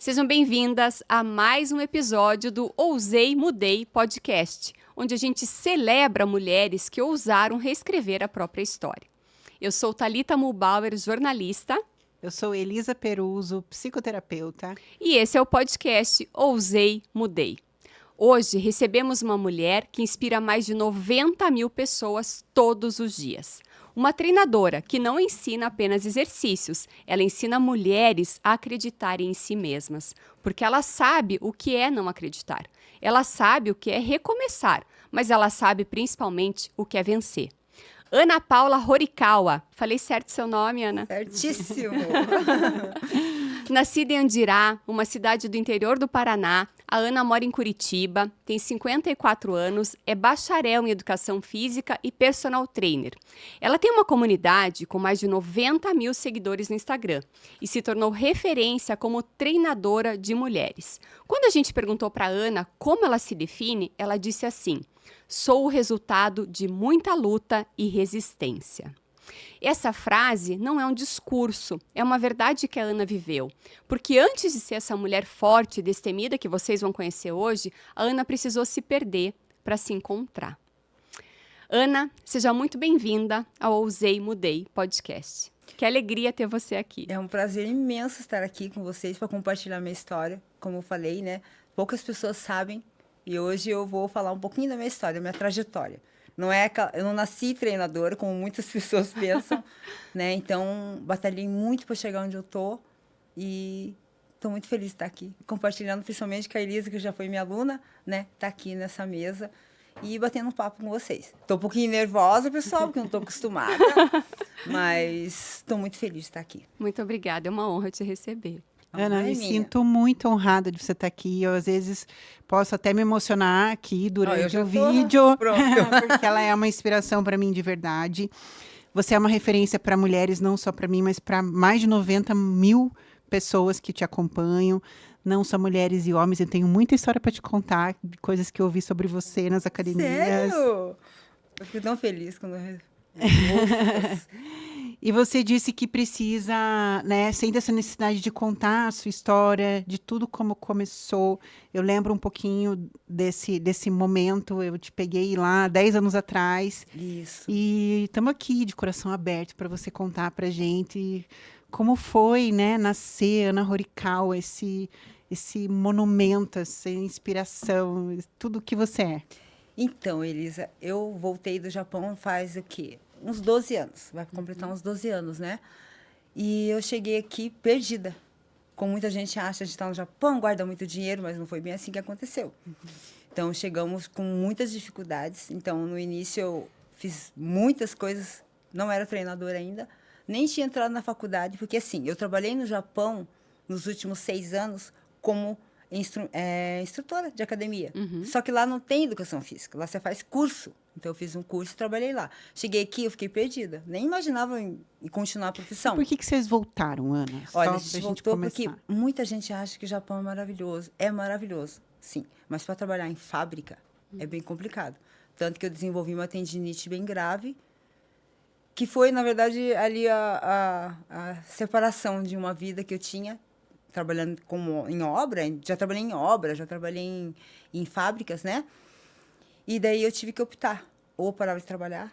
Sejam bem-vindas a mais um episódio do Ousei, Mudei podcast, onde a gente celebra mulheres que ousaram reescrever a própria história. Eu sou Thalita Mulbauer, jornalista. Eu sou Elisa Peruso, psicoterapeuta. E esse é o podcast Ousei, Mudei. Hoje recebemos uma mulher que inspira mais de 90 mil pessoas todos os dias. Uma treinadora que não ensina apenas exercícios, ela ensina mulheres a acreditarem em si mesmas, porque ela sabe o que é não acreditar. Ela sabe o que é recomeçar, mas ela sabe principalmente o que é vencer. Ana Paula Horikawa. Falei certo seu nome, Ana? Certíssimo! Nascida em Andirá, uma cidade do interior do Paraná, a Ana mora em Curitiba, tem 54 anos, é bacharel em Educação Física e personal trainer. Ela tem uma comunidade com mais de 90 mil seguidores no Instagram e se tornou referência como treinadora de mulheres. Quando a gente perguntou para a Ana como ela se define, ela disse assim: sou o resultado de muita luta e resistência. Essa frase não é um discurso, é uma verdade que a Ana viveu. Porque antes de ser essa mulher forte e destemida que vocês vão conhecer hoje, a Ana precisou se perder para se encontrar. Ana, seja muito bem-vinda ao Ousei, Mudei podcast. Que alegria ter você aqui. É um prazer imenso estar aqui com vocês para compartilhar minha história. Como eu falei, né? Poucas pessoas sabem e hoje eu vou falar um pouquinho da minha história, da minha trajetória. Eu não nasci treinadora, como muitas pessoas pensam, né? Então, batalhei muito para chegar onde eu tô e estou muito feliz de estar aqui, compartilhando principalmente com a Elisa, que já foi minha aluna, né? Tá aqui nessa mesa e batendo um papo com vocês. Estou um pouquinho nervosa, pessoal, porque não estou acostumada, mas estou muito feliz de estar aqui. Muito obrigada, é uma honra te receber. Ana, me sinto muito honrada de você estar aqui. Eu, às vezes, posso até me emocionar aqui durante o vídeo, porque ela é uma inspiração para mim de verdade. Você é uma referência para mulheres, não só para mim, mas para mais de 90 mil pessoas que te acompanham. Não só mulheres e homens. Eu tenho muita história para te contar, de coisas que eu ouvi sobre você nas academias. Sério? Eu fico tão feliz quando eu E você disse que precisa, né, sente essa necessidade de contar a sua história, de tudo como começou. Eu lembro um pouquinho desse momento, eu te peguei lá 10 anos atrás. Isso. E estamos aqui de coração aberto para você contar para gente como foi, né, nascer Ana Horikawa, esse monumento, essa inspiração, tudo o que você é. Então, Elisa, eu voltei do Japão faz o quê? Uns 12 anos. Vai completar uns 12 anos, né? E eu cheguei aqui perdida. Como muita gente acha, a gente está no Japão, guarda muito dinheiro, mas não foi bem assim que aconteceu. Então, chegamos com muitas dificuldades. Então, no início, eu fiz muitas coisas. Não era treinadora ainda. Nem tinha entrado na faculdade, porque, assim, eu trabalhei no Japão nos últimos 6 anos como instrutora de academia. Só que lá não tem educação física, lá você faz curso. Então, eu fiz um curso e trabalhei lá. Cheguei aqui, eu fiquei perdida. Nem imaginava em continuar a profissão. E por que vocês voltaram, Ana? Olha, a gente voltou porque muita gente acha que o Japão é maravilhoso. É maravilhoso, sim. Mas para trabalhar em fábrica é bem complicado. Tanto que eu desenvolvi uma tendinite bem grave, que foi, na verdade, ali a separação de uma vida que eu tinha trabalhando em obra, já trabalhei em fábricas, né? E daí eu tive que optar, ou eu parava de trabalhar,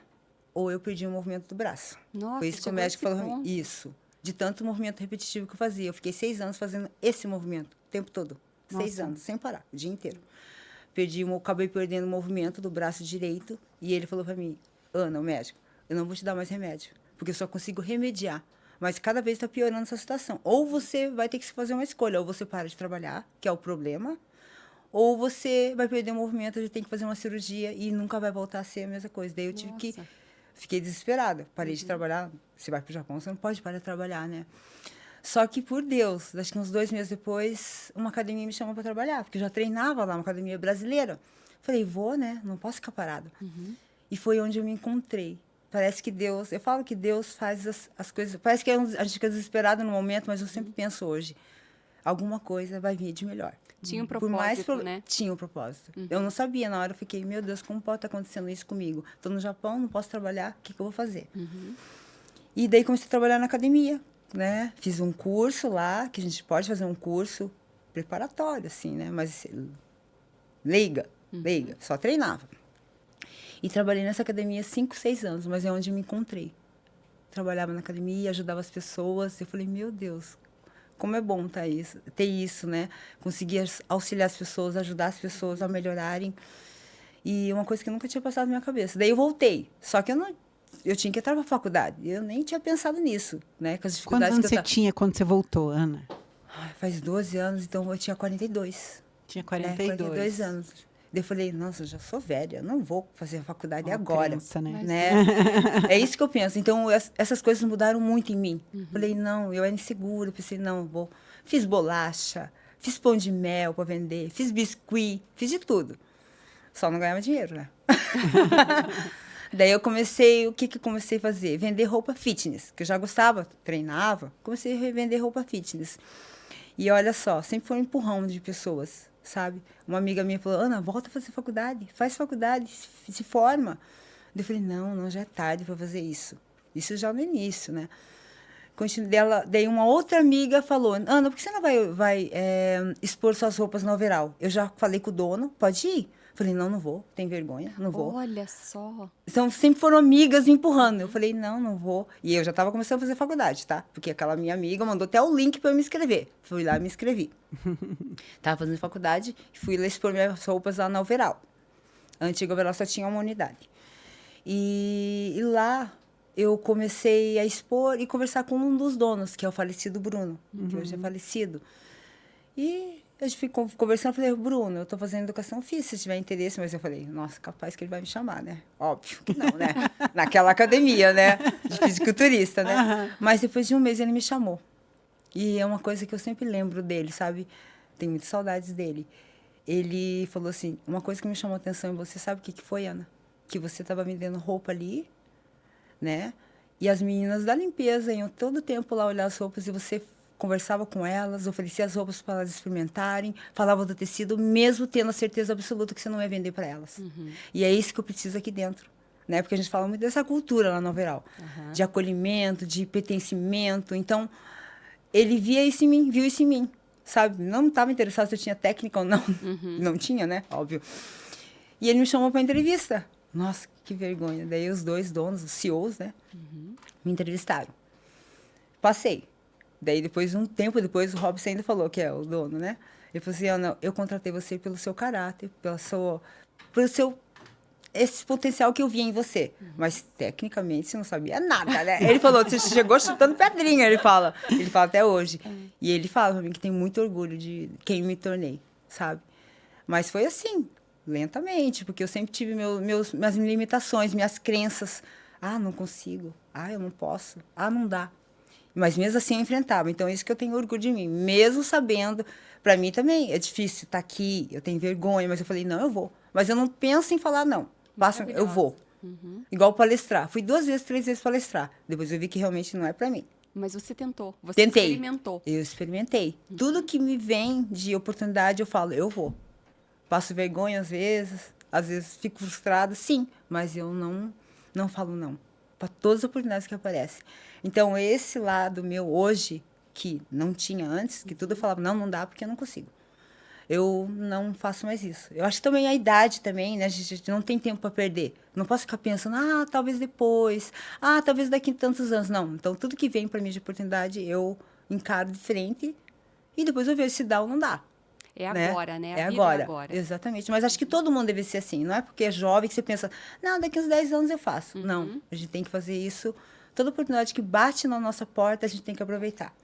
ou eu perdi o movimento do braço. Nossa, foi isso que o médico falou para mim. Isso, de tanto movimento repetitivo que eu fazia. Eu fiquei 6 anos fazendo esse movimento, o tempo todo. 6 anos, sem parar, o dia inteiro. Acabei perdendo o movimento do braço direito, e ele falou para mim: Ana, o médico, eu não vou te dar mais remédio, porque eu só consigo remediar. Mas cada vez está piorando essa situação. Ou você vai ter que fazer uma escolha, ou você para de trabalhar, que é o problema, ou você vai perder o movimento, já tem que fazer uma cirurgia e nunca vai voltar a ser a mesma coisa. Daí eu tive que... Fiquei desesperada, parei de trabalhar. Você vai para o Japão, você não pode parar de trabalhar, né? Só que, por Deus, acho que uns 2 meses depois, uma academia me chamou para trabalhar, porque eu já treinava lá, uma academia brasileira. Falei, vou, né? Não posso ficar parada. E foi onde eu me encontrei. Parece que Deus... Eu falo que Deus faz as coisas... Parece que a gente fica desesperada no momento, mas eu sempre penso hoje, alguma coisa vai vir de melhor. Tinha um propósito, né? Tinha um propósito. Eu não sabia, na hora eu fiquei, meu Deus, como pode estar acontecendo isso comigo? Estou no Japão, não posso trabalhar, o que eu vou fazer? E daí comecei a trabalhar na academia, né? Fiz um curso lá, que a gente pode fazer um curso preparatório, assim, né? Mas leiga, só treinava. E trabalhei nessa academia 5, 6 anos, mas é onde me encontrei. Trabalhava na academia, ajudava as pessoas. Eu falei, meu Deus, como é bom ter isso, né? Conseguir auxiliar as pessoas, ajudar as pessoas a melhorarem. E uma coisa que nunca tinha passado na minha cabeça. Daí eu voltei. Só que eu tinha que entrar para a faculdade. Eu nem tinha pensado nisso, né? Com as dificuldades. Quantos anos você tinha quando você voltou, Ana? Faz 12 anos, então eu tinha 42. Tinha 42. Né? 42 anos. Daí eu falei, nossa, eu já sou velha, eu não vou fazer a faculdade Uma agora. Criança, né? É isso que eu penso. Então, essas coisas mudaram muito em mim. Falei, não, eu era insegura. Pensei, não, eu vou. Fiz bolacha, fiz pão de mel para vender, fiz biscuit, fiz de tudo. Só não ganhava dinheiro, né? Daí eu comecei, o que eu comecei a fazer? Vender roupa fitness, que eu já gostava, treinava. Comecei a vender roupa fitness. E olha só, sempre foi um empurrão de pessoas, sabe? Uma amiga minha falou, Ana, volta a fazer faculdade, faz faculdade, se forma. Daí eu falei, não, já é tarde para fazer isso. Isso já no início, né? Daí uma outra amiga falou, Ana, por que você não vai expor suas roupas no overall? Eu já falei com o dono, pode ir? Falei, não vou, tem vergonha, não vou. Olha só. Então, sempre foram amigas me empurrando. Eu falei, não vou. E eu já estava começando a fazer faculdade, tá? Porque aquela minha amiga mandou até o link para eu me inscrever. Fui lá e me inscrevi. Estava fazendo faculdade, fui lá expor minhas roupas lá na Overall. A antiga Overall só tinha uma unidade. E lá eu comecei a expor e conversar com um dos donos, que é o falecido Bruno, que hoje é falecido. E eu fui conversando, falei, Bruno, eu estou fazendo educação física, se tiver interesse. Mas eu falei, nossa, capaz que ele vai me chamar, né? Óbvio que não, né? Naquela academia, né? De fisiculturista, né? Mas depois de um mês ele me chamou. E é uma coisa que eu sempre lembro dele, sabe? Tenho muitas saudades dele. Ele falou assim, uma coisa que me chamou a atenção em você, sabe o que foi, Ana? Que você estava vendendo roupa ali, né? E as meninas da limpeza iam todo o tempo lá olhar as roupas e você conversava com elas, oferecia as roupas para elas experimentarem, falava do tecido, mesmo tendo a certeza absoluta que você não ia vender para elas. E é isso que eu preciso aqui dentro, né? Porque a gente fala muito dessa cultura lá no Overall, de acolhimento, de pertencimento. Então, ele viu isso em mim, sabe? Não estava interessado se eu tinha técnica ou não. Não tinha, né? Óbvio. E ele me chamou para entrevista. Nossa, que vergonha. Daí os dois donos, os CEOs, né? Me entrevistaram. Passei. Daí, um tempo depois, o Robson ainda falou, que é o dono, né? Ele falou assim, Ana, eu contratei você pelo seu caráter, esse potencial que eu vi em você. Mas, tecnicamente, você não sabia nada, né? Ele falou, você chegou chutando pedrinha, ele fala até hoje. E ele fala pra mim que tem muito orgulho de quem me tornei, sabe? Mas foi assim, lentamente, porque eu sempre tive minhas limitações, minhas crenças. Ah, não consigo. Ah, eu não posso. Ah, não dá. Mas mesmo assim eu enfrentava. Então, isso que eu tenho orgulho de mim. Mesmo sabendo, para mim também é difícil estar aqui, eu tenho vergonha, mas eu falei, não, eu vou. Mas eu não penso em falar não. Eu vou. Igual palestrar. Fui 2 vezes, 3 vezes palestrar. Depois eu vi que realmente não é para mim. Mas você tentou, você Tentei. experimentou. Eu experimentei. Tudo que me vem de oportunidade, eu falo, eu vou. Passo vergonha às vezes fico frustrada, sim, mas eu não falo não. Para todas as oportunidades que aparecem. Então, esse lado meu hoje, que não tinha antes, que tudo eu falava, não dá porque eu não consigo. Eu não faço mais isso. Eu acho que também a idade também, né? A gente não tem tempo para perder. Não posso ficar pensando, talvez depois, talvez daqui a tantos anos. Não. Então, tudo que vem para mim de oportunidade, eu encaro de frente e depois eu vejo se dá ou não dá. É agora, né? A vida é agora. Exatamente. Mas acho que todo mundo deve ser assim. Não é porque é jovem que você pensa, não, daqui uns 10 anos eu faço. Não. A gente tem que fazer isso. Toda oportunidade que bate na nossa porta, a gente tem que aproveitar.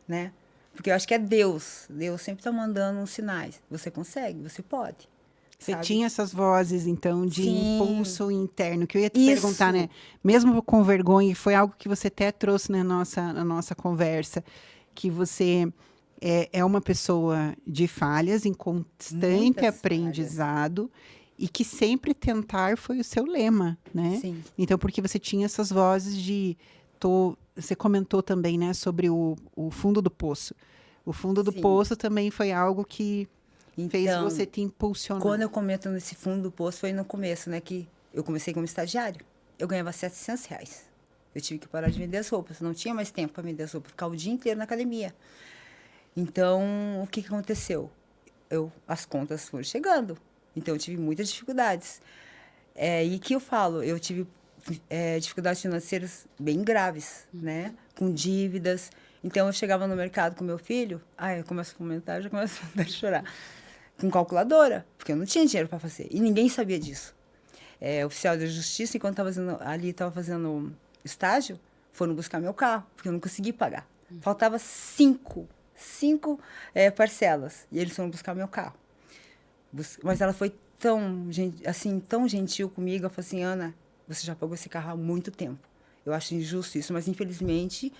Né? Porque eu acho que é Deus. Deus sempre está mandando uns sinais. Você consegue, você pode. Você sabe? tinha essas vozes, então, de Sim. impulso interno, que eu ia te perguntar, né? Mesmo com vergonha, foi algo que você até trouxe na nossa conversa, que você é uma pessoa de falhas, em constante Muitas aprendizado, e que sempre tentar foi o seu lema, né? Sim. Então, porque você tinha essas vozes de... Você comentou também, né, sobre o fundo do poço. O fundo do Sim. poço também foi algo que fez Então, você te impulsionar. quando eu comento nesse fundo do poço, foi no começo, né? Que eu comecei como estagiário. Eu ganhava R$700. Eu tive que parar de vender as roupas. Não tinha mais tempo para vender as roupas. Ficava o dia inteiro na academia. Então, o que aconteceu? As contas foram chegando. Então, eu tive muitas dificuldades. E que eu falo, eu tive dificuldades financeiras bem graves, né? Com dívidas. Então, eu chegava no mercado com meu filho, eu começo a comentar, eu já começo a chorar. Com calculadora, porque eu não tinha dinheiro para fazer. E ninguém sabia disso. Oficial da justiça, enquanto estava fazendo estágio, foram buscar meu carro, porque eu não consegui pagar. Faltava cinco parcelas. E eles foram buscar meu carro. Mas ela foi tão gentil comigo. Ela falou assim, Ana, você já pagou esse carro há muito tempo. Eu acho injusto isso, mas infelizmente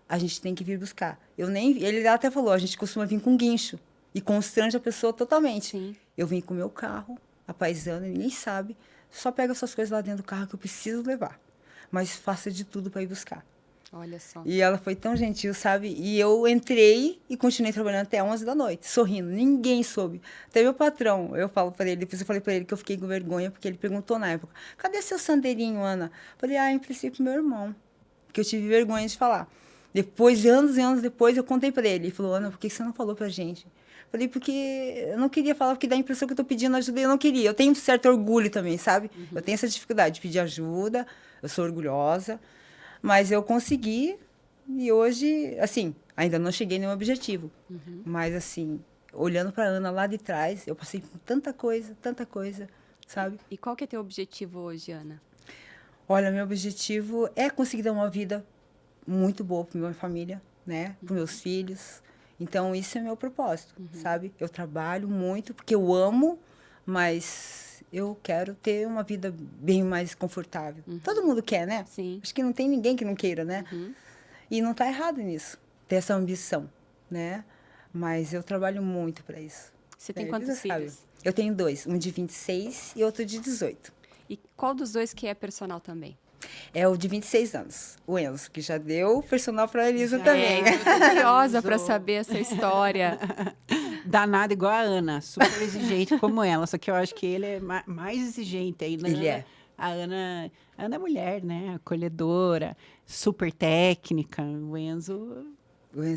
a gente tem que vir buscar. Ele até falou, a gente costuma vir com guincho e constrange a pessoa totalmente. Sim. Eu vim com o meu carro, a paisana, ninguém sabe. Só pega essas coisas lá dentro do carro que eu preciso levar. Mas faça de tudo para ir buscar. Olha só. E ela foi tão gentil, sabe? E eu entrei e continuei trabalhando até 11 da noite, sorrindo. Ninguém soube. Até meu patrão, eu falo para ele, depois eu falei para ele que eu fiquei com vergonha, porque ele perguntou na época, cadê seu sandeirinho, Ana? Eu falei, em princípio, meu irmão. Porque eu tive vergonha de falar. Depois, anos e anos depois, eu contei para ele. Ele falou, Ana, por que você não falou pra gente? Eu falei, porque eu não queria falar, porque dá a impressão que eu tô pedindo ajuda e eu não queria. Eu tenho um certo orgulho também, sabe? Eu tenho essa dificuldade de pedir ajuda, eu sou orgulhosa. Mas eu consegui e hoje, assim, ainda não cheguei a nenhum objetivo. Mas, assim, olhando para a Ana lá de trás, eu passei por tanta coisa, sabe? E qual que é teu objetivo hoje, Ana? Olha, meu objetivo é conseguir dar uma vida muito boa para minha família, né? Para meus filhos. Então, isso é meu propósito, sabe? Eu trabalho muito porque eu amo, mas eu quero ter uma vida bem mais confortável. Todo mundo quer, né? Sim. Acho que não tem ninguém que não queira, né? E não está errado nisso, ter essa ambição, né? Mas eu trabalho muito para isso. Você tem quantos filhos? Eu tenho 2, um de 26 e outro de 18. E qual dos dois que é personal também? É o de 26 anos, o Enzo, que já deu personal para a Elisa também. Eu tô curiosa para saber essa história. Danado igual a Ana, super exigente como ela, só que eu acho que ele é mais exigente ainda. Ele é. A Ana é mulher, né? Acolhedora, super técnica. O Enzo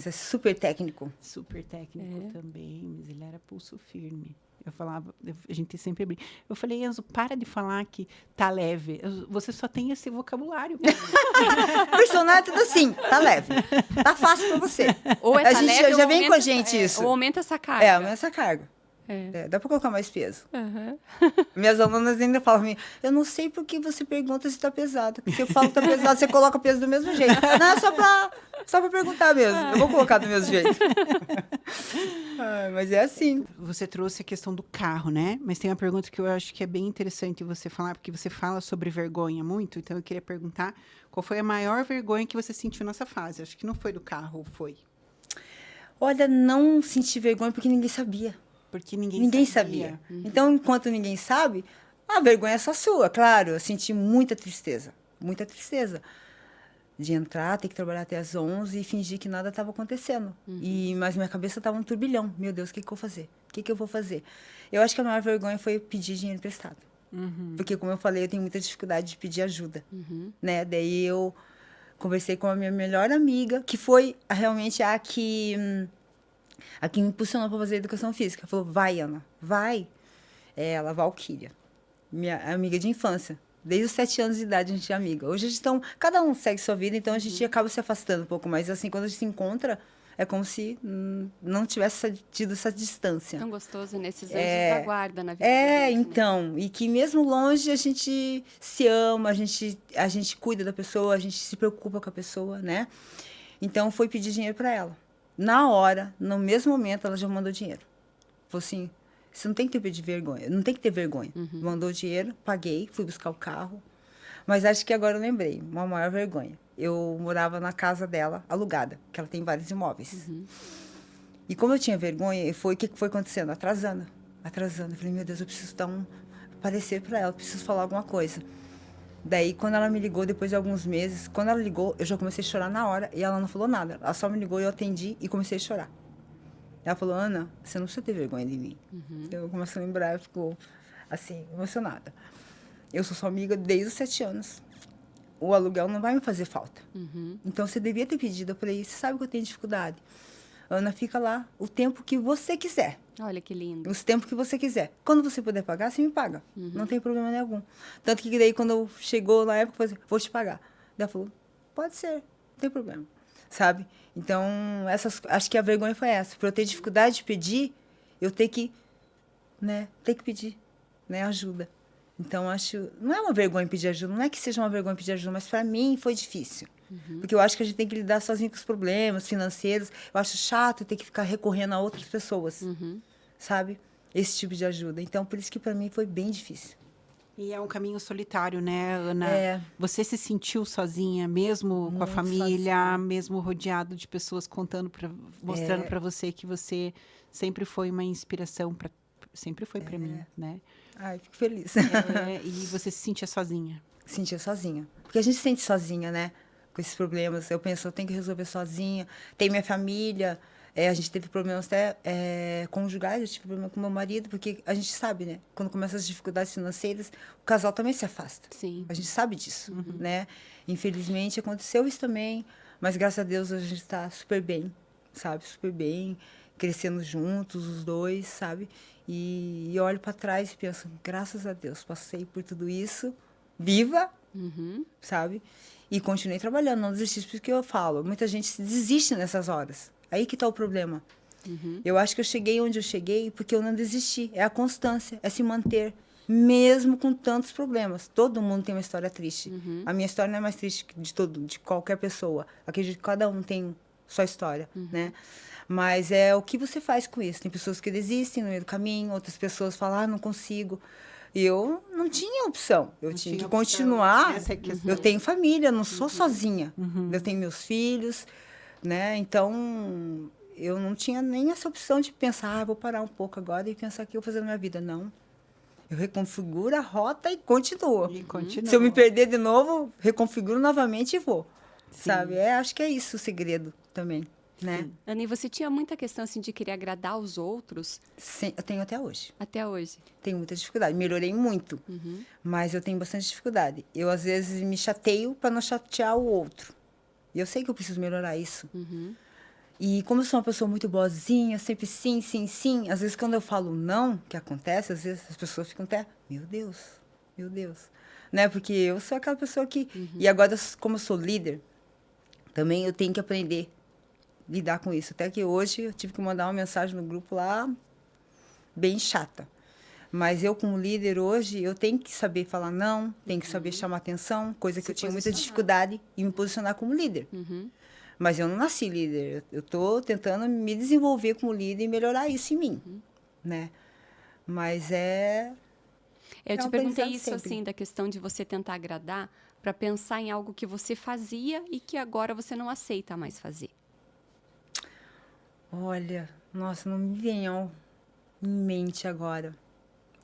É super técnico. Super técnico também, mas ele era pulso firme. Eu falava, a gente sempre brinca. Eu falei, Enzo, para de falar que tá leve. Você só tem esse vocabulário. Personal é tudo assim, tá leve. Tá fácil pra você. Ou a gente já vem com a gente isso. Ou aumenta essa carga. Aumenta essa carga. Dá pra colocar mais peso. Minhas alunas ainda falam pra mim, eu não sei por que você pergunta se tá pesado. Se eu falo que tá pesado, você coloca o peso do mesmo jeito. Não, é só pra perguntar mesmo. Eu vou colocar do mesmo jeito. Mas é assim. Você trouxe a questão do carro, né? Mas tem uma pergunta que eu acho que é bem interessante você falar, porque você fala sobre vergonha muito, então eu queria perguntar qual foi a maior vergonha que você sentiu nessa fase? Acho que não foi do carro, ou foi? Olha, não senti vergonha porque ninguém sabia. Porque ninguém sabia. Então, enquanto ninguém sabe, a vergonha é só sua, claro. Eu senti muita tristeza de entrar, ter que trabalhar até as 11 e fingir que nada estava acontecendo. Mas minha cabeça estava um turbilhão. Meu Deus, o que eu vou fazer? O que eu vou fazer? Eu acho que a maior vergonha foi pedir dinheiro emprestado. Porque, como eu falei, eu tenho muita dificuldade de pedir ajuda. Né? Daí eu conversei com a minha melhor amiga, que foi realmente a que me impulsionou para fazer educação física. Falou, vai, Ana, vai. Ela, Valquíria, minha amiga de infância. Desde os 7 anos de idade a gente é amiga. Hoje a gente cada um segue sua vida, então a gente acaba se afastando um pouco mais. Assim, quando a gente se encontra, é como se não tivesse tido essa distância. Tão gostoso nesses anjos da guarda na vida. Então. E que mesmo longe a gente se ama, a gente cuida da pessoa, a gente se preocupa com a pessoa, né? Então, foi pedir dinheiro para ela. Na hora, no mesmo momento, ela já mandou dinheiro. Falou assim, você não tem que ter vergonha, não tem que ter vergonha. Mandou dinheiro, paguei, fui buscar o carro. Mas acho que agora eu lembrei, uma maior vergonha. Eu morava na casa dela, alugada, que ela tem vários imóveis. E como eu tinha vergonha, o que foi acontecendo? Atrasando. Eu falei, meu Deus, eu preciso dar um parecer para ela, preciso falar alguma coisa. Daí, quando ela me ligou, depois de alguns meses, quando ela ligou, eu já comecei a chorar na hora e ela não falou nada. Ela só me ligou e eu atendi e comecei a chorar. Ela falou, Ana, você não precisa ter vergonha de mim. Eu comecei a lembrar, eu fico, assim, emocionada. Eu sou sua amiga desde os 7 anos. O aluguel não vai me fazer falta. Então, você devia ter pedido. Eu falei, você sabe que eu tenho dificuldade. Ana, fica lá o tempo que você quiser. Olha que lindo. Os tempos que você quiser. Quando você puder pagar, você me paga. Não tem problema nenhum. Tanto que daí, quando chegou na época, eu falei, vou te pagar. Daí ela falou, pode ser, não tem problema. Sabe? Então, acho que a vergonha foi essa. Por eu ter dificuldade de pedir, eu ter que pedir, né, ajuda. Então, não é uma vergonha pedir ajuda, não é que seja uma vergonha pedir ajuda, mas para mim foi difícil. Porque eu acho que a gente tem que lidar sozinho com os problemas financeiros. Eu acho chato ter que ficar recorrendo a outras pessoas, sabe? Esse tipo de ajuda. Então, por isso que para mim foi bem difícil. E é um caminho solitário, né, Ana? É. Você se sentiu sozinha, mesmo com a família, sozinha. Mesmo rodeado de pessoas mostrando para você que você sempre foi uma inspiração, sempre foi para mim, né? Ai, fico feliz. E você se sentia sozinha? Sentia sozinha. Porque a gente se sente sozinha, né? Com esses problemas. Eu penso, eu tenho que resolver sozinha. Tem minha família. A gente teve problemas até conjugais. Eu tive problema com meu marido, porque a gente sabe, né? Quando começam as dificuldades financeiras, o casal também se afasta. Sim. A gente sabe disso, né? Infelizmente, aconteceu isso também. Mas, graças a Deus, a gente está super bem, sabe? Super bem. Crescendo juntos, os dois, sabe? E eu olho para trás e penso, graças a Deus, passei por tudo isso, viva, sabe? E continuei trabalhando, não desisti, porque eu falo, muita gente desiste nessas horas. Aí que está o problema. Eu acho que eu cheguei onde eu cheguei porque eu não desisti. É a constância, é se manter, mesmo com tantos problemas. Todo mundo tem uma história triste. A minha história não é mais triste de qualquer pessoa. Acredito que cada um tem sua história, né? Mas é o que você faz com isso. Tem pessoas que desistem no meio do caminho, outras pessoas falam, não consigo. E eu não tinha opção. Eu tinha que continuar. Essa é a questão. Eu tenho família, não sou sozinha. Eu tenho meus filhos, né? Então, eu não tinha nem essa opção de pensar, vou parar um pouco agora e pensar o que eu vou fazer na minha vida. Não. Eu reconfiguro a rota e continuo. Se eu me perder de novo, reconfiguro novamente e vou. Sim. Sabe? Acho que é isso o segredo também. Né? Ana, e você tinha muita questão assim, de querer agradar os outros? Sim, eu tenho até hoje. Até hoje? Tenho muita dificuldade. Melhorei muito, mas eu tenho bastante dificuldade. Eu, às vezes, me chateio para não chatear o outro. E eu sei que eu preciso melhorar isso. E como eu sou uma pessoa muito boazinha, sempre sim, sim, sim, às vezes quando eu falo não, que acontece, às vezes as pessoas ficam até, meu Deus. Né? Porque eu sou aquela pessoa que... E agora, como eu sou líder, também eu tenho que aprender lidar com isso. Até que hoje eu tive que mandar uma mensagem no grupo lá, bem chata. Mas eu, como líder hoje, eu tenho que saber falar não, tenho que saber chamar atenção, coisa que eu tinha muita dificuldade em me posicionar como líder. Mas eu não nasci líder. Eu estou tentando me desenvolver como líder e melhorar isso em mim. Né? Mas Eu te perguntei isso, assim, da questão de você tentar agradar, para pensar em algo que você fazia e que agora você não aceita mais fazer. Olha, nossa, não me venham em mente agora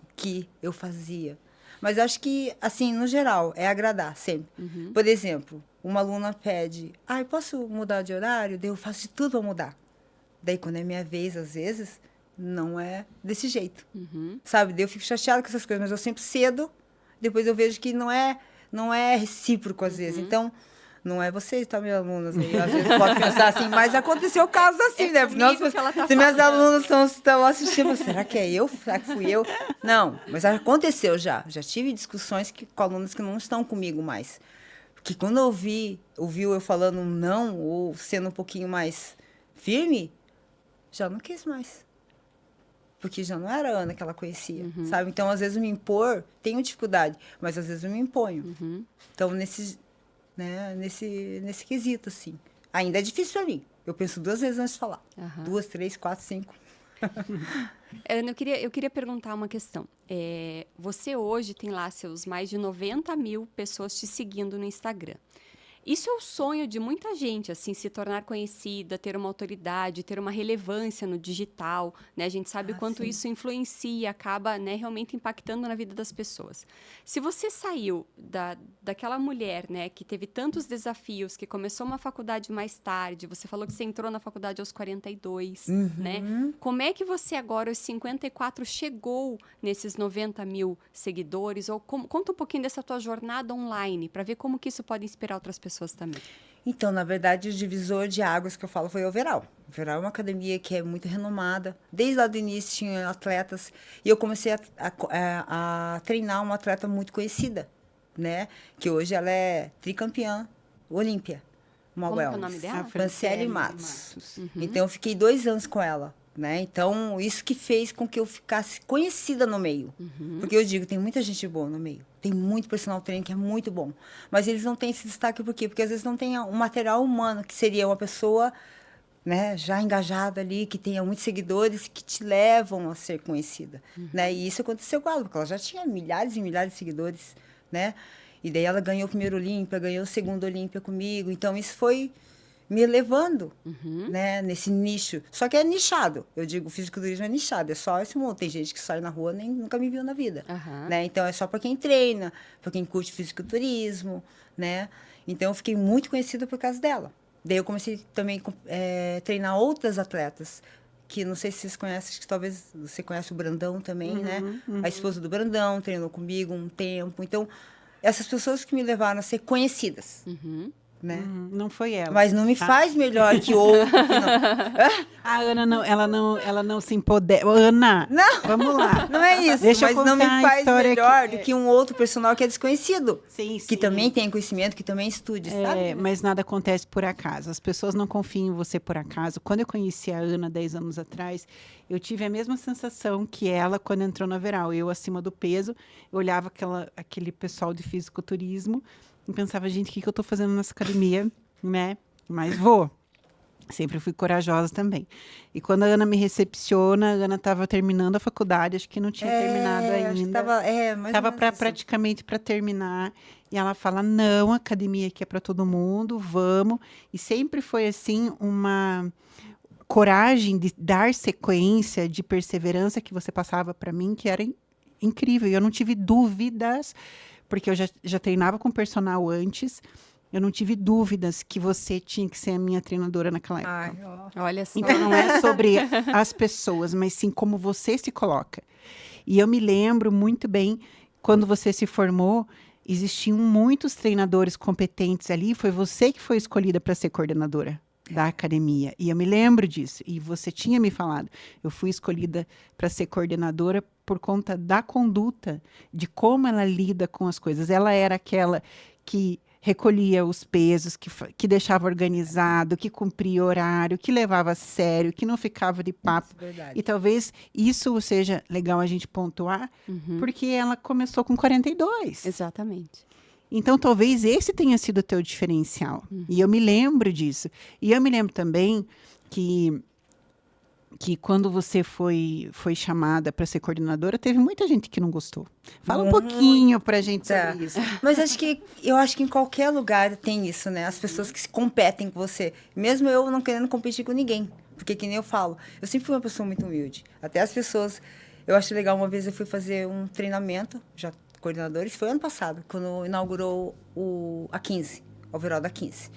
o que eu fazia. Mas acho que, assim, no geral, é agradar sempre. Por exemplo, uma aluna pede, posso mudar de horário? Daí eu faço de tudo para mudar. Daí, quando é minha vez, às vezes, não é desse jeito. Sabe? Daí eu fico chateada com essas coisas, mas eu sempre cedo, depois eu vejo que não é recíproco, às vezes. Então... Não é vocês, tá, minhas alunas? Aí, às vezes pode pensar assim, mas aconteceu casos assim, né? Se minhas alunas estão assistindo, será que é eu? Será que fui eu? Não, mas aconteceu já. Já tive discussões com alunos que não estão comigo mais. Porque quando ouviu eu falando não, ou sendo um pouquinho mais firme, já não quis mais. Porque já não era a Ana que ela conhecia, sabe? Então, às vezes, me impor, tenho dificuldade, mas às vezes eu me imponho. Então, nesse quesito, assim. Ainda é difícil para mim. Eu penso 2 vezes antes de falar. 2, 3, 4, 5. Ana, eu queria perguntar uma questão. Você hoje tem lá seus mais de 90 mil pessoas te seguindo no Instagram. Isso é o sonho de muita gente, assim, se tornar conhecida, ter uma autoridade, ter uma relevância no digital, né? A gente sabe o quanto isso influencia, acaba, né, realmente impactando na vida das pessoas. Se você saiu daquela mulher, né, que teve tantos desafios, que começou uma faculdade mais tarde, você falou que você entrou na faculdade aos 42, né? Como é que você agora, aos 54, chegou nesses 90 mil seguidores? Ou conta um pouquinho dessa tua jornada online, para ver como que isso pode inspirar outras pessoas também. Então, na verdade, o divisor de águas que eu falo foi o Overall. O Overall é uma academia que é muito renomada. Desde lá do início tinha atletas. E eu comecei a treinar uma atleta muito conhecida, né? Que hoje ela é tricampeã olímpia. Como é o nome dela? Franciele Matos. Uhum. Então, eu fiquei 2 anos com ela. Né? Então, isso que fez com que eu ficasse conhecida no meio. Uhum. Porque eu digo, tem muita gente boa no meio. Tem muito personal trainer que é muito bom. Mas eles não têm esse destaque por quê? Porque às vezes não tem um material humano, que seria uma pessoa, né, já engajada ali, que tenha muitos seguidores, que te levam a ser conhecida. Uhum. Né? E isso aconteceu com ela, porque ela já tinha milhares e milhares de seguidores. Né? E daí ela ganhou o primeiro Olímpia, ganhou o segundo Olímpia comigo. Então, isso foi me levando, né, nesse nicho. Só que é nichado. Eu digo, o fisiculturismo é nichado. É só esse mundo. Tem gente que sai na rua nem nunca me viu na vida. Né? Então, é só para quem treina, para quem curte fisiculturismo, né? Então, eu fiquei muito conhecida por causa dela. Daí, eu comecei também a treinar outras atletas, que não sei se vocês conhecem, acho que talvez você conhece o Brandão também, né? A esposa do Brandão treinou comigo um tempo. Então, essas pessoas que me levaram a ser conhecidas. Né? Não foi ela. Mas não me faz melhor que outro. A Ana ela não se empodera. Ana, não, vamos lá. Não é isso, Deixa mas não me faz melhor que... do que um outro personal que é desconhecido. Sim. Que também tem conhecimento, que também estude, sabe? Mas nada acontece por acaso. As pessoas não confiam em você por acaso. Quando eu conheci a Ana 10 anos atrás, eu tive a mesma sensação que ela quando entrou na Overall. Eu acima do peso, eu olhava aquele pessoal de fisiculturismo e pensava, gente, o que eu estou fazendo nessa academia, né? Mas vou. Sempre fui corajosa também. E quando a Ana me recepciona, a Ana estava terminando a faculdade, acho que não tinha terminado ainda. Estava praticamente para terminar. E ela fala, não, a academia aqui é para todo mundo, vamos. E sempre foi, assim, uma coragem de dar sequência, de perseverança que você passava para mim, que era incrível. E eu não tive dúvidas, porque eu já treinava com personal antes, eu não tive dúvidas que você tinha que ser a minha treinadora naquela época. Olha só. Então, não é sobre as pessoas, mas sim como você se coloca. E eu me lembro muito bem, quando você se formou, existiam muitos treinadores competentes ali, foi você que foi escolhida para ser coordenadora da academia. E eu me lembro disso. E você tinha me falado, eu fui escolhida para ser coordenadora por conta da conduta, de como ela lida com as coisas. Ela era aquela que recolhia os pesos, que deixava organizado, que cumpria horário, que levava a sério, que não ficava de papo. E talvez isso seja legal a gente pontuar, porque ela começou com 42. Exatamente. Então, talvez esse tenha sido o teu diferencial. E eu me lembro disso. E eu me lembro também que quando você foi chamada para ser coordenadora, teve muita gente que não gostou. Fala um pouquinho para a gente sobre isso. Mas eu acho que em qualquer lugar tem isso, né? As pessoas que se competem com você. Mesmo eu não querendo competir com ninguém. Porque, que nem eu falo, eu sempre fui uma pessoa muito humilde. Até as pessoas... Eu acho legal, uma vez eu fui fazer um treinamento, já coordenadores, foi ano passado, quando inaugurou a 15, o Overall da 15.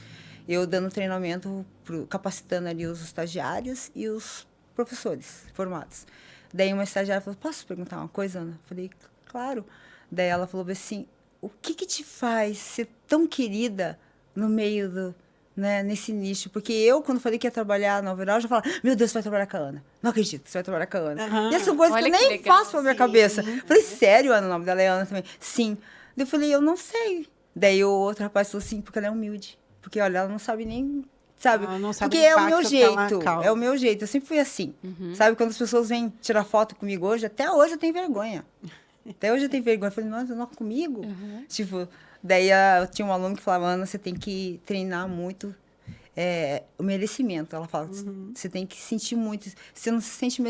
Eu dando treinamento, capacitando ali os estagiários e os professores formados. Daí uma estagiária falou, posso perguntar uma coisa, Ana? Falei, claro. Daí ela falou assim, o que te faz ser tão querida no meio né, nesse nicho? Porque eu, quando falei que ia trabalhar na Overall, já falava, meu Deus, você vai trabalhar com a Ana. Não acredito, você vai trabalhar com a Ana. E essa coisa que eu nem faço na minha cabeça. Falei, sério, Ana? O nome dela é Ana também? Sim. Daí eu falei, eu não sei. Daí o outro rapaz falou assim, porque ela é humilde. Porque, olha, ela não sabe nem... Sabe? Sabe, porque é o meu jeito. É o meu jeito. Eu sempre fui assim. Sabe? Quando as pessoas vêm tirar foto comigo hoje, até hoje eu tenho vergonha. Até hoje eu tenho vergonha. Eu falei, nossa, não comigo? Tipo, daí eu tinha um aluno que falava, Ana, você tem que treinar muito o merecimento. Ela fala, você tem que sentir muito. Você não se sente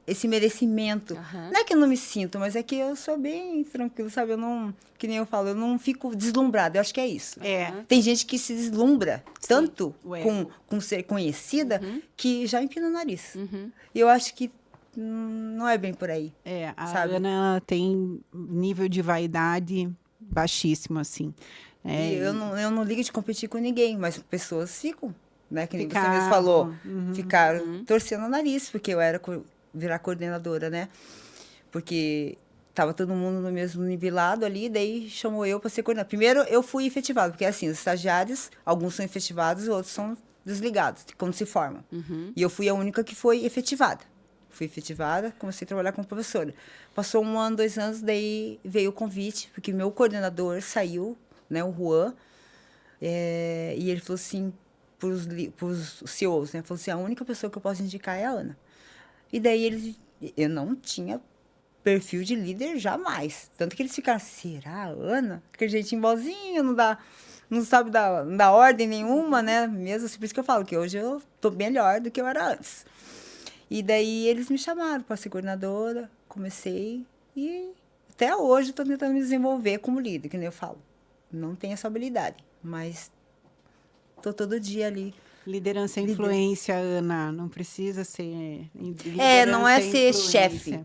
esse merecimento. Não é que eu não me sinto, mas é que eu sou bem tranquilo, sabe? Eu não, que nem eu falo, eu não fico deslumbrada. Eu acho que é isso. Tem gente que se deslumbra tanto com ser conhecida que já empina o nariz. E eu acho que não é bem por aí. Sabe? A Ana tem nível de vaidade baixíssimo, assim. Eu não ligo de competir com ninguém, mas pessoas ficam, né? Que nem você mesmo falou, ficaram torcendo o nariz, porque eu era virar coordenadora, né? Porque tava todo mundo no mesmo nivelado ali, daí chamou eu para ser coordenadora. Primeiro, eu fui efetivada, porque assim, os estagiários, alguns são efetivados, outros são desligados, quando se formam. E eu fui a única que foi efetivada. Fui efetivada, comecei a trabalhar como professora. Passou 1 ano, 2 anos, daí veio o convite, porque meu coordenador saiu, né, o Juan, e ele falou assim, para os CEOs, né, falou assim, a única pessoa que eu posso indicar é a Ana. E daí eu não tinha perfil de líder jamais. Tanto que eles ficaram, será a Ana? Porque a gente embozinho, não sabe dar ordem nenhuma, né? Mesmo assim, por isso que eu falo que hoje eu tô melhor do que eu era antes. E daí eles me chamaram para ser coordenadora, comecei e até hoje estou tentando me desenvolver como líder, que nem eu falo. Não tenho essa habilidade, mas estou todo dia ali. Liderança e influência, Ana, não precisa ser... não é ser chefe.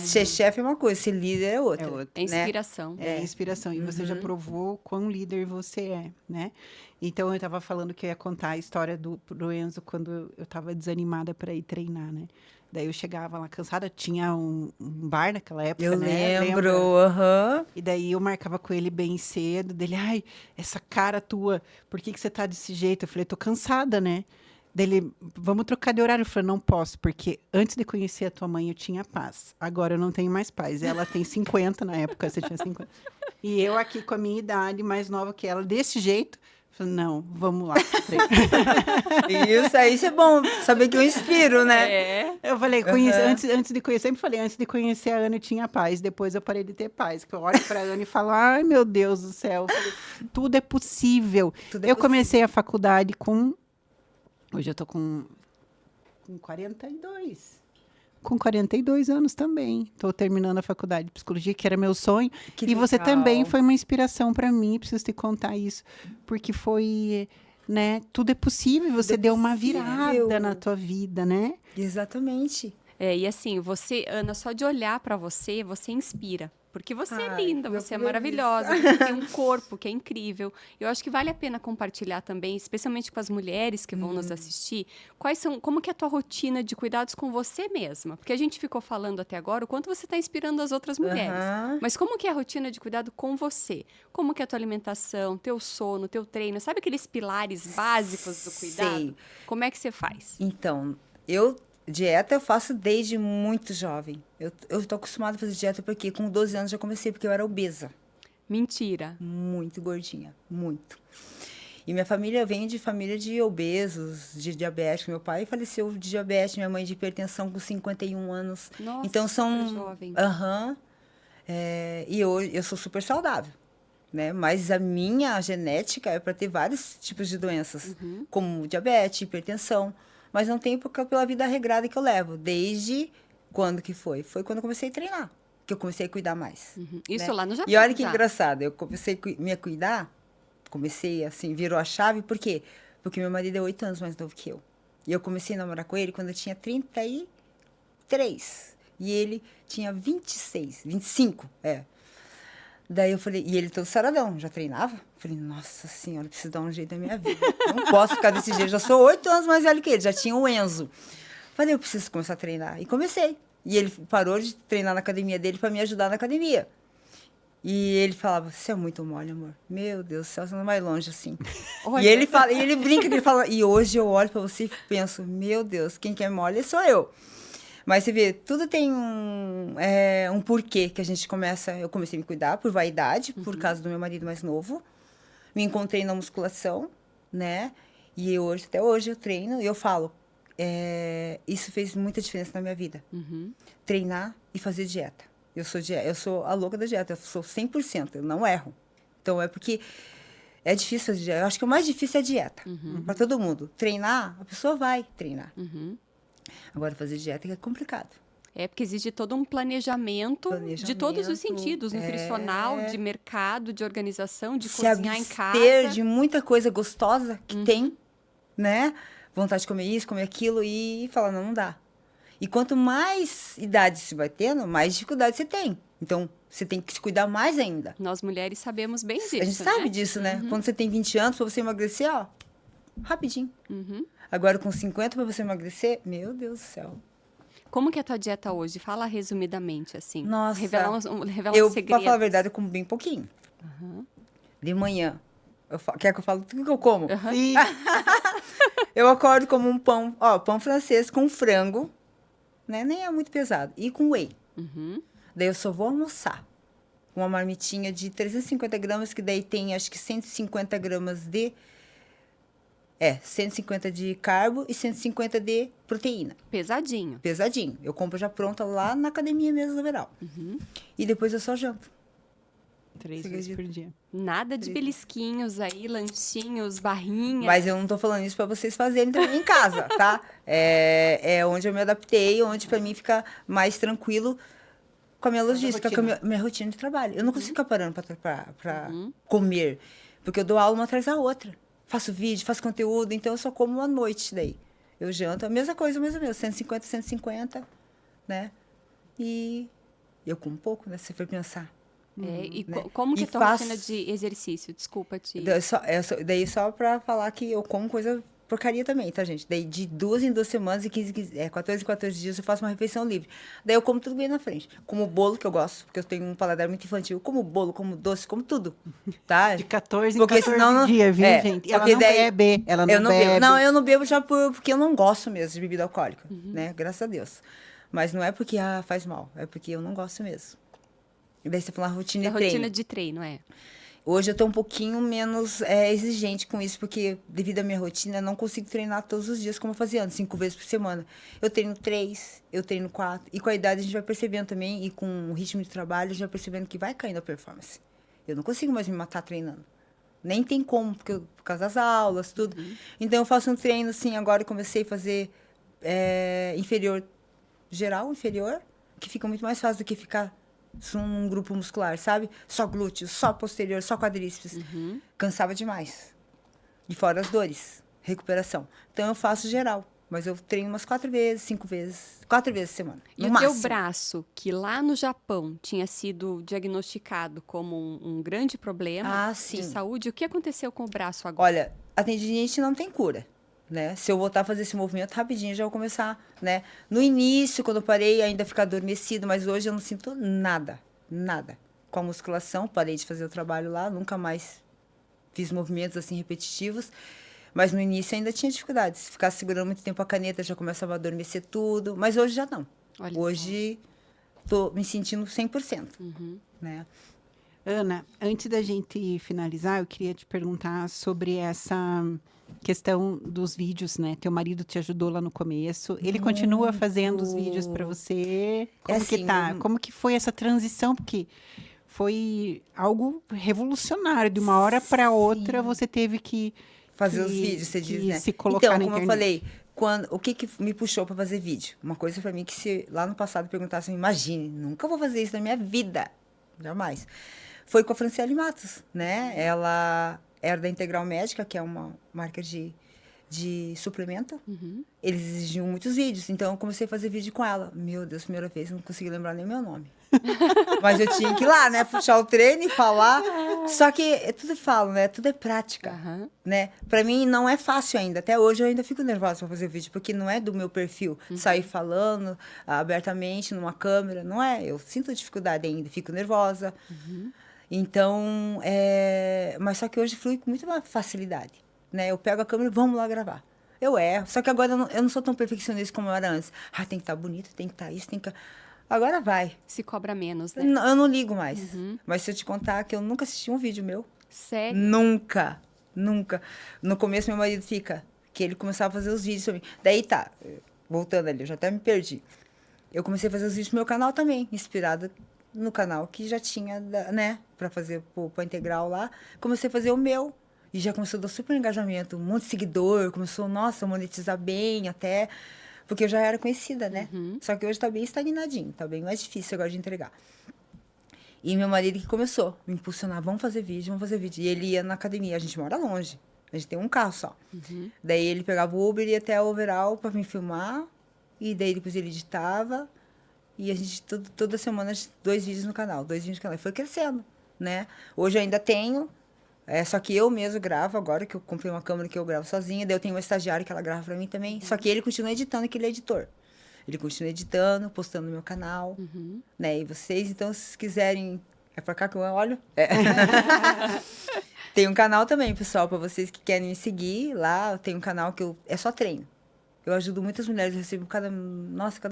Ser chefe é uma coisa, ser líder é outra. É inspiração. Né? É inspiração. E você já provou quão líder você é, né? Então, eu estava falando que eu ia contar a história pro Enzo quando eu estava desanimada para ir treinar, né? Daí eu chegava lá cansada, tinha um bar naquela época, eu né? Lembro, E daí eu marcava com ele bem cedo, dele, ai, essa cara tua, por que você tá desse jeito? Eu falei, tô cansada, né? Dele, vamos trocar de horário? Eu falei, não posso, porque antes de conhecer a tua mãe eu tinha paz. Agora eu não tenho mais paz. Ela tem 50 na época, você tinha 50. E eu aqui com a minha idade, mais nova que ela, desse jeito... Falei, não, vamos lá. Isso é bom, saber que eu inspiro, né? Eu falei, antes de conhecer, sempre falei, antes de conhecer a Ana eu tinha paz, depois eu parei de ter paz. Que eu olho para a Ana e falo, ai meu Deus do céu, falei, tudo é possível. Eu comecei a faculdade hoje eu tô com 42. Com 42 anos também. Estou terminando a faculdade de psicologia, que era meu sonho. Que e legal. Você também foi uma inspiração para mim, preciso te contar isso. Porque foi, né? Tudo é possível, você deu uma virada na tua vida, né? Exatamente. E assim, você, Ana, só de olhar para você, você inspira. Porque você é linda, você é maravilhosa, você tem um corpo que é incrível. Eu acho que vale a pena compartilhar também, especialmente com as mulheres que vão nos assistir, como que é a tua rotina de cuidados com você mesma? Porque a gente ficou falando até agora o quanto você está inspirando as outras mulheres. Mas como que é a rotina de cuidado com você? Como que é a tua alimentação, teu sono, teu treino? Sabe aqueles pilares básicos do cuidado? Sei. Como é que você faz? Então, dieta eu faço desde muito jovem. Eu estou acostumada a fazer dieta porque com 12 anos já comecei, porque eu era obesa. Mentira. Muito gordinha, muito. E minha família vem de família de obesos, de diabetes. Meu pai faleceu de diabetes, minha mãe de hipertensão com 51 anos. Nossa, então são jovem. E eu sou super saudável, né? Mas a minha genética é para ter vários tipos de doenças, como diabetes, hipertensão. Mas não tem pela vida regrada que eu levo. Desde quando que foi? Foi quando eu comecei a treinar, que eu comecei a cuidar mais. Isso né? lá no Japão. E olha que engraçado, eu comecei a me cuidar, comecei assim, virou a chave, por quê? Porque meu marido é 8 anos mais novo que eu. E eu comecei a namorar com ele quando eu tinha 33. E ele tinha 25, Daí eu falei, e ele todo saradão, já treinava? Falei, nossa senhora, preciso dar um jeito na minha vida. Não posso ficar desse jeito, já sou 8 anos mais velho que ele, já tinha o Enzo. Falei, eu preciso começar a treinar. E comecei. E ele parou de treinar na academia dele para me ajudar na academia. E ele falava, você é muito mole, amor. Meu Deus do céu, você não vai longe assim. E ele fala, e ele brinca, ele fala, e hoje eu olho para você e penso, meu Deus, quem quer mole sou eu. Mas você vê, tudo tem um porquê que a gente começa... Eu comecei a me cuidar por vaidade, por causa do meu marido mais novo. Me encontrei na musculação, né? E até hoje eu treino e eu falo, isso fez muita diferença na minha vida. Treinar e fazer dieta. Eu sou a louca da dieta, eu sou 100%, eu não erro. Então, é porque é difícil fazer dieta. Eu acho que o mais difícil é a dieta, para todo mundo. Treinar, a pessoa vai treinar. Agora, fazer dieta é complicado. Porque existe todo um planejamento de todos os sentidos, nutricional, de mercado, de organização, de cozinhar em casa. Se abster de muita coisa gostosa que tem, né? Vontade de comer isso, comer aquilo e falar, não dá. E quanto mais idade você vai tendo, mais dificuldade você tem. Então, você tem que se cuidar mais ainda. Nós mulheres sabemos bem disso, A gente sabe disso, né? Quando você tem 20 anos, para você emagrecer, rapidinho. Agora, com 50, para você emagrecer, meu Deus do céu. Como que é a tua dieta hoje? Fala resumidamente, assim. Nossa, revela um segredo. Pra falar a verdade, eu como bem pouquinho. De manhã, quer que eu fale tudo que eu como? Sim. Eu acordo como um pão, pão francês com frango, né? Nem é muito pesado, e com whey. Daí eu só vou almoçar. Uma marmitinha de 350 gramas, que daí tem, acho que 150 gramas de... 150 de carbo e 150 de proteína. Pesadinho. Pesadinho. Eu compro já pronta lá na academia mesmo, no Veral. E depois eu só janto. 3 vezes por dia. Nada de belisquinhos aí, lanchinhos, barrinhas. Mas eu não tô falando isso para vocês fazerem também em casa, tá? É onde eu me adaptei, onde para mim fica mais tranquilo com a minha logística, com a minha rotina de trabalho. Eu não consigo ficar parando para comer, porque eu dou aula uma atrás da outra. Faço vídeo, faço conteúdo, então eu só como à noite daí. Eu janto, a mesma coisa, 150, né? E eu como pouco, né? Se você for pensar. E né? como que é a tua rotina de exercício? Desculpa te... Daí só para falar que eu como coisa porcaria também, tá, gente? Daí de 2 em 2 semanas, 14 em 14 dias eu faço uma refeição livre. Daí eu como tudo bem na frente. Como bolo, que eu gosto, porque eu tenho um paladar muito infantil. Como bolo, como doce, como tudo, tá? De 14 em 14 dias, viu, gente? E ela não bebe, ela não bebe. Não, eu não bebo já porque eu não gosto mesmo de bebida alcoólica, né? Graças a Deus. Mas não é porque faz mal, é porque eu não gosto mesmo. E daí você falou a rotina de treino. Rotina de treino, Hoje eu tô um pouquinho menos exigente com isso, porque devido à minha rotina, eu não consigo treinar todos os dias como eu fazia antes, 5 vezes por semana. Eu treino 3, eu treino 4. E com a idade a gente vai percebendo também, e com o ritmo de trabalho, a gente vai percebendo que vai caindo a performance. Eu não consigo mais me matar treinando. Nem tem como, por causa das aulas, tudo. Então eu faço um treino, assim, agora eu comecei a fazer inferior, que fica muito mais fácil do que ficar um grupo muscular, sabe? Só glúteo, só posterior, só quadríceps. Cansava demais. E fora as dores, recuperação. Então eu faço geral, mas eu treino umas 4 vezes, 5 vezes, 4 vezes por semana. E o teu braço, que lá no Japão tinha sido diagnosticado como um grande problema de saúde, o que aconteceu com o braço agora? Olha, a tendinite não tem cura. Né? Se eu voltar a fazer esse movimento rapidinho, já vou começar, né? No início, quando eu parei, ainda fica adormecido, mas hoje eu não sinto nada. Com a musculação, parei de fazer o trabalho lá, nunca mais fiz movimentos assim repetitivos, mas no início ainda tinha dificuldades. Se ficar segurando muito tempo a caneta, já começava a adormecer tudo, mas hoje já não. Hoje tô me sentindo 100%, né? Ana, antes da gente finalizar, eu queria te perguntar sobre essa questão dos vídeos, né? Teu marido te ajudou lá no começo. Ele continua fazendo os vídeos para você? Como que tá? Como que foi essa transição? Porque foi algo revolucionário. De uma hora para outra, você teve que fazer os vídeos, você diz, né? Se colocar na então, como internet. eu falei, o que me puxou para fazer vídeo? Uma coisa para mim que se lá no passado perguntassem, imagine, nunca vou fazer isso na minha vida. Jamais. Foi com a Franciele Matos, né? Ela era da Integral Médica, que é uma marca de suplemento. Eles exigiam muitos vídeos, então eu comecei a fazer vídeo com ela. Meu Deus, primeira vez, eu não consegui lembrar nem meu nome. Mas eu tinha que ir lá, né? Puxar o treino e falar. Só que tudo eu falo, né? Tudo é prática, né? Pra mim não é fácil ainda. Até hoje eu ainda fico nervosa pra fazer vídeo, porque não é do meu perfil sair falando abertamente numa câmera. Não é. Eu sinto dificuldade ainda, fico nervosa. Então, mas só que hoje flui com muita facilidade, né? Eu pego a câmera e vamos lá gravar. Eu erro, só que agora eu não sou tão perfeccionista como eu era antes. Tem que estar bonito, tem que estar isso, tem que... Agora vai. Se cobra menos, né? Eu não ligo mais. Mas se eu te contar que eu nunca assisti um vídeo meu. Sério? Nunca. No começo, meu marido que ele começava a fazer os vídeos pra mim. Daí voltando ali, eu já até me perdi. Eu comecei a fazer os vídeos pro meu canal também, inspirada no canal que já tinha, né, para fazer pra Integral lá. Comecei a fazer o meu e já começou a dar super engajamento, um monte de seguidor, começou, nossa, a monetizar bem até, porque eu já era conhecida, né? Só que hoje tá bem estagnadinho, tá bem mais difícil agora de entregar. E meu marido que começou a me impulsionar, vamos fazer vídeo. E ele ia na academia, a gente mora longe, a gente tem um carro só. Daí ele pegava o Uber e ia até o Overall para me filmar, e daí depois ele editava. E a gente, toda semana, 2 vídeos no canal, 2 vídeos no canal. E foi crescendo, né? Hoje eu ainda tenho, só que eu mesmo gravo agora, que eu comprei uma câmera que eu gravo sozinha. Daí eu tenho uma estagiária que ela grava pra mim também. Só que ele continua editando, que ele é editor. Ele continua editando, postando no meu canal, né? E vocês, então, se quiserem... É pra cá que eu olho? É. Tem um canal também, pessoal, para vocês que querem me seguir lá. Eu tenho um canal que é só treino. Eu ajudo muitas mulheres, recebo cada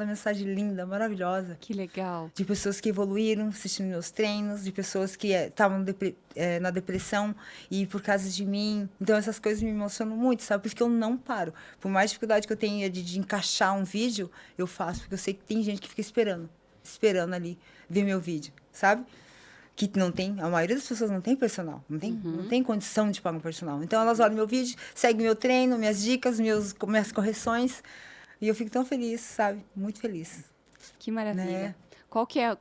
mensagem linda, maravilhosa. Que legal. De pessoas que evoluíram assistindo meus treinos, de pessoas que estavam na depressão e por causa de mim. Então, essas coisas me emocionam muito, sabe? Porque eu não paro. Por mais dificuldade que eu tenha de encaixar um vídeo, eu faço. Porque eu sei que tem gente que fica esperando ali ver meu vídeo, sabe? Que não tem, a maioria das pessoas não tem personal, não tem condição de pagar um personal. Então, elas olham meu vídeo, seguem meu treino, minhas dicas, minhas correções, e eu fico tão feliz, sabe? Muito feliz. Que maravilha. Né? Qual que é,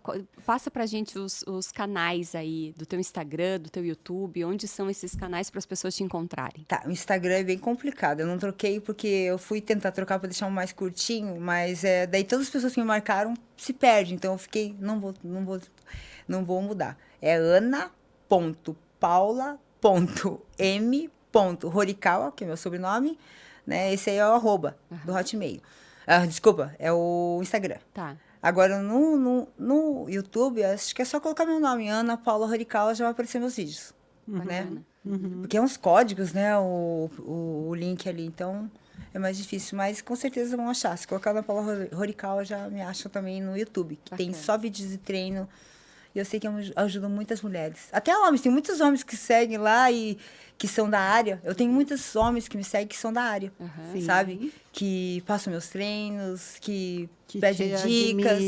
passa pra gente os canais aí do teu Instagram, do teu YouTube, onde são esses canais para as pessoas te encontrarem? Tá, o Instagram é bem complicado, eu não troquei porque eu fui tentar trocar para deixar um mais curtinho, mas daí todas as pessoas que me marcaram se perdem, então eu fiquei, não vou mudar. É ana.paula.m.horikawa, que é meu sobrenome, né? Esse aí é o arroba do Hotmail. Desculpa, é o Instagram. Tá. Agora, no YouTube, acho que é só colocar meu nome, Ana Paula Horikawa, já vai aparecer meus vídeos, né? Porque é uns códigos, né? O link ali, então é mais difícil, mas com certeza vão achar. Se colocar Ana Paula Horikawa, já me acham também no YouTube, que tem só vídeos de treino. E eu sei que eu ajudo muitas mulheres. Até homens, tem muitos homens que seguem lá e que são da área. Eu tenho muitos homens que me seguem que são da área, sabe? Que passam meus treinos, que pedem dicas.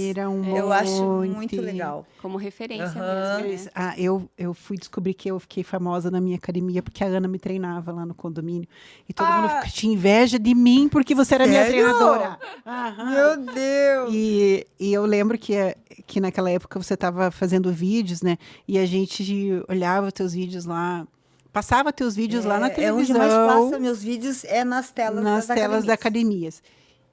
Eu acho muito legal. Como referência mesmo, né? Eu fui descobrir que eu fiquei famosa na minha academia porque a Ana me treinava lá no condomínio. E todo mundo tinha inveja de mim porque você era minha treinadora. Meu Deus! E eu lembro que naquela época você estava fazendo vídeos, né? E a gente olhava os teus vídeos lá. Passava teus vídeos lá na televisão. Onde mais passa meus vídeos é nas telas das academias.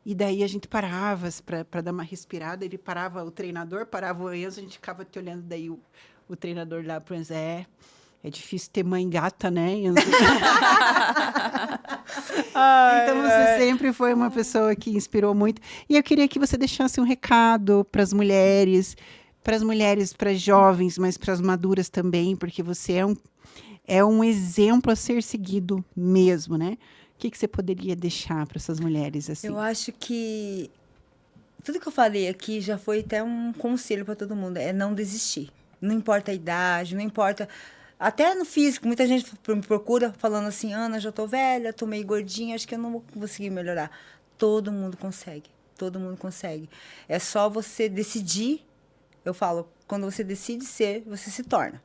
E daí a gente parava para dar uma respirada. Ele parava, o treinador parava o Enzo, a gente ficava te olhando. Daí o treinador lá pro Enzo, é difícil ter mãe gata, né, Enzo? Então você sempre foi uma pessoa que inspirou muito. E eu queria que você deixasse um recado para as mulheres, para jovens, mas para as maduras também, porque você é um exemplo a ser seguido mesmo, né? O que você poderia deixar para essas mulheres assim? Eu acho que tudo que eu falei aqui já foi até um conselho para todo mundo, é não desistir. Não importa a idade, não importa... Até no físico, muita gente me procura falando assim, Ana, já tô velha, tô meio gordinha, acho que eu não vou conseguir melhorar. Todo mundo consegue, todo mundo consegue. É só você decidir, eu falo, quando você decide ser, você se torna.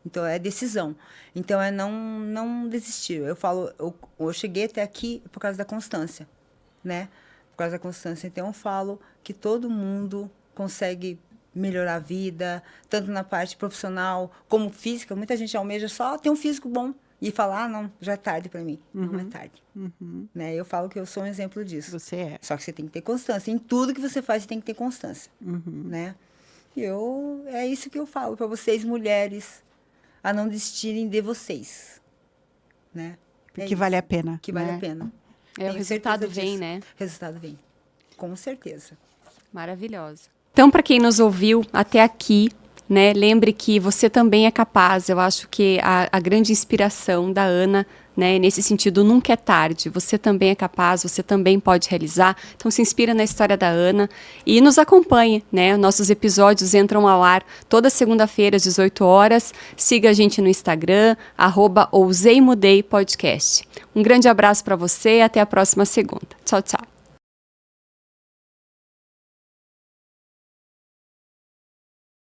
Então, é decisão. Então, é não desistir. Eu falo, eu cheguei até aqui por causa da constância, né? Por causa da constância. Então, eu falo que todo mundo consegue melhorar a vida, tanto na parte profissional como física. Muita gente almeja só ter um físico bom e falar, não, já é tarde para mim. Não é tarde. Né? Eu falo que eu sou um exemplo disso. Você é. Só que você tem que ter constância. Em tudo que você faz, você tem que ter constância. Né? E é isso que eu falo para vocês, mulheres, a não desistirem de vocês, né? Porque vale a pena. Que vale a pena. O resultado vem, né? O resultado vem, com certeza. Maravilhosa. Então, para quem nos ouviu até aqui, né, lembre que você também é capaz. Eu acho que a grande inspiração da Ana, né, nesse sentido, nunca é tarde. Você também é capaz, você também pode realizar. Então, se inspira na história da Ana e nos acompanhe, né? Nossos episódios entram ao ar toda segunda-feira às 18 horas. Siga a gente no Instagram, @ouseimudei podcast. Um grande abraço para você e até a próxima segunda. Tchau, tchau.